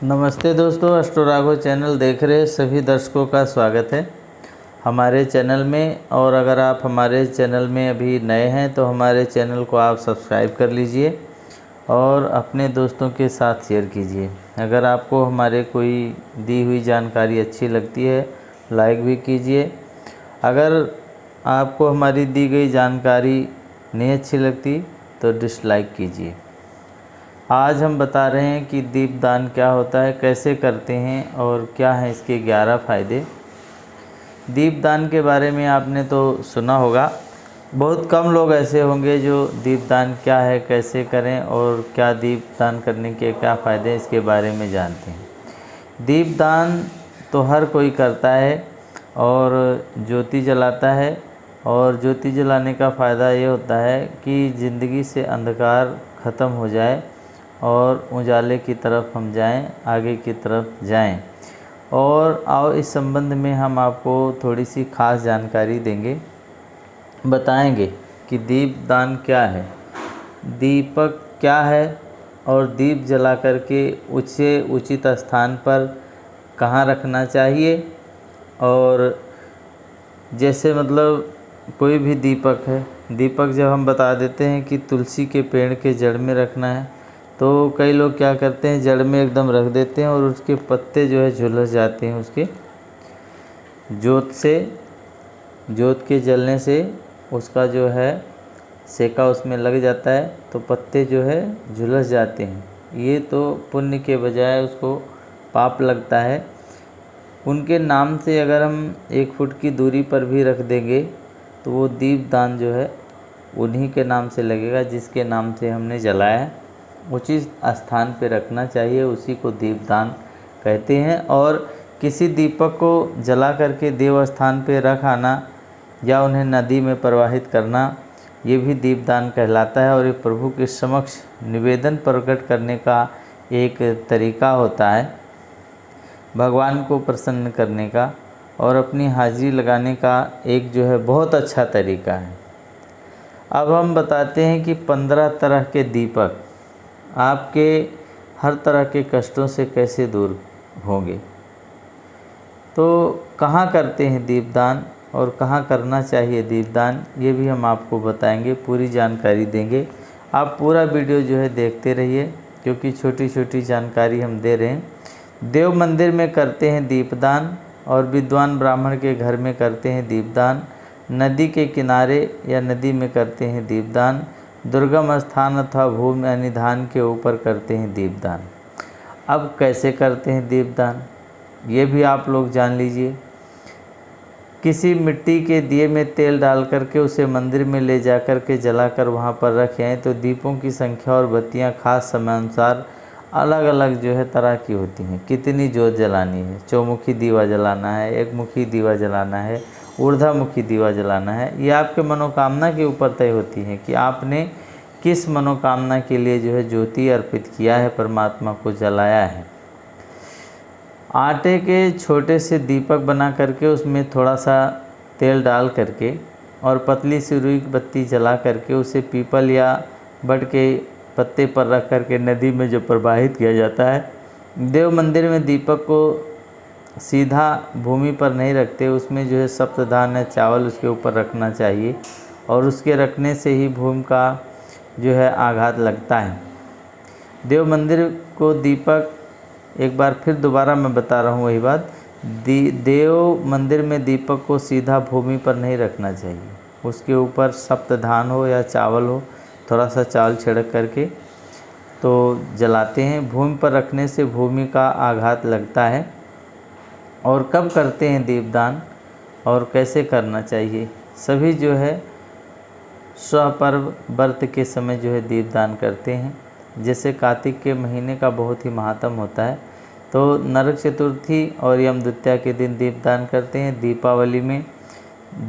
नमस्ते दोस्तों, astro Raghav channel देख रहे सभी दर्शकों का स्वागत है हमारे चैनल में। और अगर आप हमारे चैनल में अभी नए हैं तो हमारे चैनल को आप सब्सक्राइब कर लीजिए और अपने दोस्तों के साथ शेयर कीजिए। अगर आपको हमारे कोई दी हुई जानकारी अच्छी लगती है लाइक भी कीजिए। अगर आपको हमारी दी गई जानकारी नहीं अच्छी लगती तो डिसलाइक कीजिए। आज हम बता रहे हैं कि दीपदान क्या होता है, कैसे करते हैं और क्या हैं इसके 11 फ़ायदे। दीपदान के बारे में आपने तो सुना होगा, बहुत कम लोग ऐसे होंगे जो दीपदान क्या है, कैसे करें और क्या दीपदान करने के क्या फ़ायदे हैं इसके बारे में जानते हैं। दीपदान तो हर कोई करता है और ज्योति जलाता है। और ज्योति जलाने का फ़ायदा ये होता है कि ज़िंदगी से अंधकार ख़त्म हो जाए और उजाले की तरफ हम जाएं, आगे की तरफ जाएं। और आओ इस संबंध में हम आपको थोड़ी सी खास जानकारी देंगे, बताएंगे कि दीपदान क्या है, दीपक क्या है और दीप जला करके उसे उचित स्थान पर कहाँ रखना चाहिए। और जैसे मतलब कोई भी दीपक है, दीपक जब हम बता देते हैं कि तुलसी के पेड़ के जड़ में रखना है तो कई लोग क्या करते हैं, जड़ में एकदम रख देते हैं और उसके पत्ते जो है झुलस जाते हैं। उसके जोत के जलने से उसका जो है सेका उसमें लग जाता है तो पत्ते जो है झुलस जाते हैं। ये तो पुण्य के बजाय उसको पाप लगता है। उनके नाम से अगर हम 1 फुट की दूरी पर भी रख देंगे तो वो दीपदान जो है उन्हीं के नाम से लगेगा जिसके नाम से हमने जलाया है। उचित स्थान पे रखना चाहिए, उसी को दीपदान कहते हैं। और किसी दीपक को जला करके देव स्थान पे रख आना या उन्हें नदी में प्रवाहित करना, ये भी दीपदान कहलाता है। और ये प्रभु के समक्ष निवेदन प्रकट करने का एक तरीका होता है, भगवान को प्रसन्न करने का और अपनी हाजिरी लगाने का एक जो है बहुत अच्छा तरीका है। अब हम बताते हैं कि 15 तरह के दीपक आपके हर तरह के कष्टों से कैसे दूर होंगे। तो कहाँ करते हैं दीपदान और कहाँ करना चाहिए दीपदान, ये भी हम आपको बताएंगे, पूरी जानकारी देंगे। आप पूरा वीडियो जो है देखते रहिए क्योंकि छोटी छोटी जानकारी हम दे रहे हैं। देव मंदिर में करते हैं दीपदान और विद्वान ब्राह्मण के घर में करते हैं दीपदान। नदी के किनारे या नदी में करते हैं दीपदान। दुर्गम स्थान अथवा भूमि अनिधान के ऊपर करते हैं दीपदान। अब कैसे करते हैं दीपदान ये भी आप लोग जान लीजिए। किसी मिट्टी के दिए में तेल डाल करके उसे मंदिर में ले जा कर के जलाकर वहाँ पर रखें तो दीपों की संख्या और बत्तियाँ खास समयानुसार अलग अलग जो है तरह की होती हैं। कितनी जोत जलानी है, चौमुखी दीवा जलाना है, एक मुखी दीवा जलाना है, ऊर्ध्वमुखी दीवा जलाना है, ये आपके मनोकामना के ऊपर तय होती है कि आपने किस मनोकामना के लिए जो है ज्योति अर्पित किया है, परमात्मा को जलाया है। आटे के छोटे से दीपक बना करके उसमें थोड़ा सा तेल डाल करके और पतली सी रुई की बत्ती जला करके उसे पीपल या बड़ के पत्ते पर रख करके नदी में जो प्रवाहित किया जाता है। देव मंदिर में दीपक को सीधा भूमि पर नहीं रखते, उसमें जो है सप्तधान्य चावल उसके ऊपर रखना चाहिए और उसके रखने से ही भूमि का जो है आघात लगता है। देव मंदिर को दीपक, एक बार फिर दोबारा मैं बता रहा हूँ वही बात, देव मंदिर में दीपक को सीधा भूमि पर नहीं रखना चाहिए, उसके ऊपर सप्तधान हो या चावल हो, थोड़ा सा चावल छिड़क करके तो जलाते हैं। भूमि पर रखने से भूमि का आघात लगता है। और कब करते हैं दीपदान और कैसे करना चाहिए, सभी जो है स्वपर्व व्रत के समय जो है दीपदान करते हैं। जैसे कार्तिक के महीने का बहुत ही महात्म होता है तो नरक चतुर्थी और यम द्वितीया के दिन दीपदान करते हैं। दीपावली में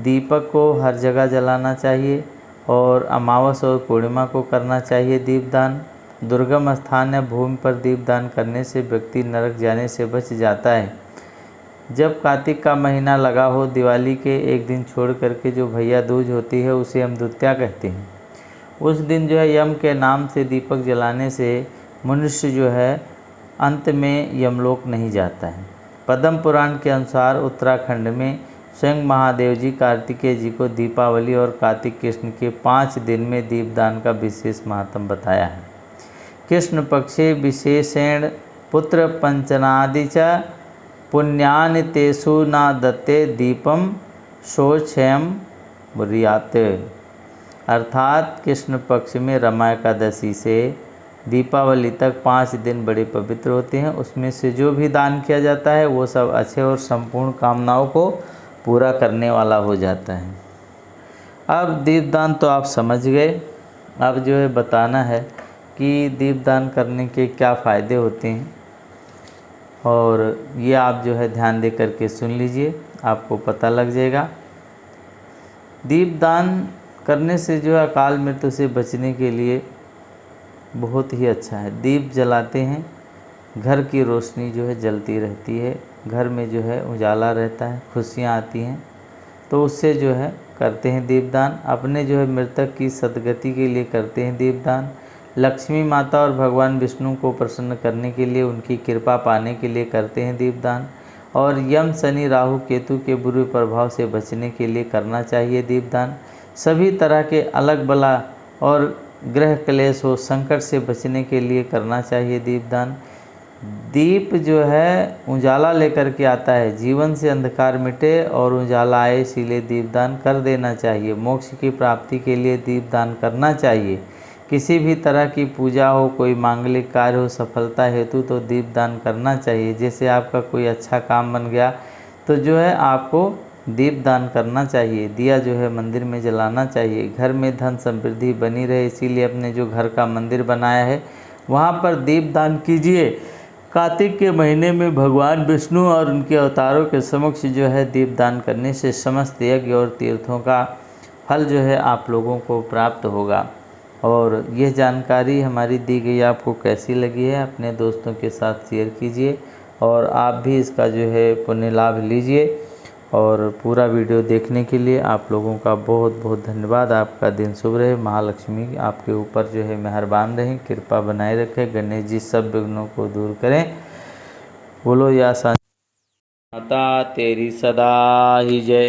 दीपक को हर जगह जलाना चाहिए और अमावस और पूर्णिमा को करना चाहिए दीपदान। दुर्गम स्थान या भूमि पर दीपदान करने से व्यक्ति नरक जाने से बच जाता है। जब कार्तिक का महीना लगा हो, दिवाली के एक दिन छोड़ करके जो भैया दूज होती है उसे हम द्वितीया कहते हैं। उस दिन जो है यम के नाम से दीपक जलाने से मनुष्य जो है अंत में यमलोक नहीं जाता है। पद्म पुराण के अनुसार उत्तराखंड में स्वयं महादेव जी कार्तिकेय जी को दीपावली और कार्तिक कृष्ण के 5 दिन में दीपदान का विशेष महत्व बताया है। कृष्ण पक्षे विशेषेण पुत्र पंचनादि च पुण्यानि तेषु न दत्ते दीपम शोक्षयम बुरियात। अर्थात कृष्ण पक्ष में रमा एकादशी से दीपावली तक 5 दिन बड़े पवित्र होते हैं। उसमें से जो भी दान किया जाता है वो सब अच्छे और संपूर्ण कामनाओं को पूरा करने वाला हो जाता है। अब दीपदान तो आप समझ गए। अब जो है बताना है कि दीपदान करने के क्या फ़ायदे होते हैं, और ये आप जो है ध्यान दे करके सुन लीजिए, आपको पता लग जाएगा। दीपदान करने से जो है अकाल मृत्यु से बचने के लिए बहुत ही अच्छा है। दीप जलाते हैं, घर की रोशनी जो है जलती रहती है, घर में जो है उजाला रहता है, खुशियाँ आती हैं। तो उससे जो है करते हैं दीपदान। अपने जो है मृतक की सद्गति के लिए करते हैं दीपदान। लक्ष्मी माता और भगवान विष्णु को प्रसन्न करने के लिए, उनकी कृपा पाने के लिए करते हैं दीपदान। और यम शनि राहु केतु के बुरे प्रभाव से बचने के लिए करना चाहिए दीपदान। सभी तरह के अलग बला और ग्रह क्लेश हो, संकट से बचने के लिए करना चाहिए दीपदान। दीप जो है उजाला लेकर के आता है, जीवन से अंधकार मिटे और उजाला आए, इसीलिए दीपदान कर देना चाहिए। मोक्ष की प्राप्ति के लिए दीपदान करना चाहिए। किसी भी तरह की पूजा हो, कोई मांगलिक कार्य हो, सफलता हेतु तो दीपदान करना चाहिए। जैसे आपका कोई अच्छा काम बन गया तो जो है आपको दीपदान करना चाहिए। दिया जो है मंदिर में जलाना चाहिए। घर में धन समृद्धि बनी रहे, इसीलिए अपने जो घर का मंदिर बनाया है वहाँ पर दीपदान कीजिए। कार्तिक के महीने में भगवान विष्णु और उनके अवतारों के समक्ष जो है दीपदान करने से समस्त यज्ञ और तीर्थों का फल जो है आप लोगों को प्राप्त होगा। और यह जानकारी हमारी दी गई आपको कैसी लगी है, अपने दोस्तों के साथ शेयर कीजिए और आप भी इसका जो है पुण्य लाभ लीजिए। और पूरा वीडियो देखने के लिए आप लोगों का बहुत बहुत धन्यवाद। आपका दिन शुभ रहे। महालक्ष्मी आपके ऊपर जो है मेहरबान रहें, कृपा बनाए रखें। गणेश जी सब विघ्नों को दूर करें। बोलो या माता तेरी सदा ही जय।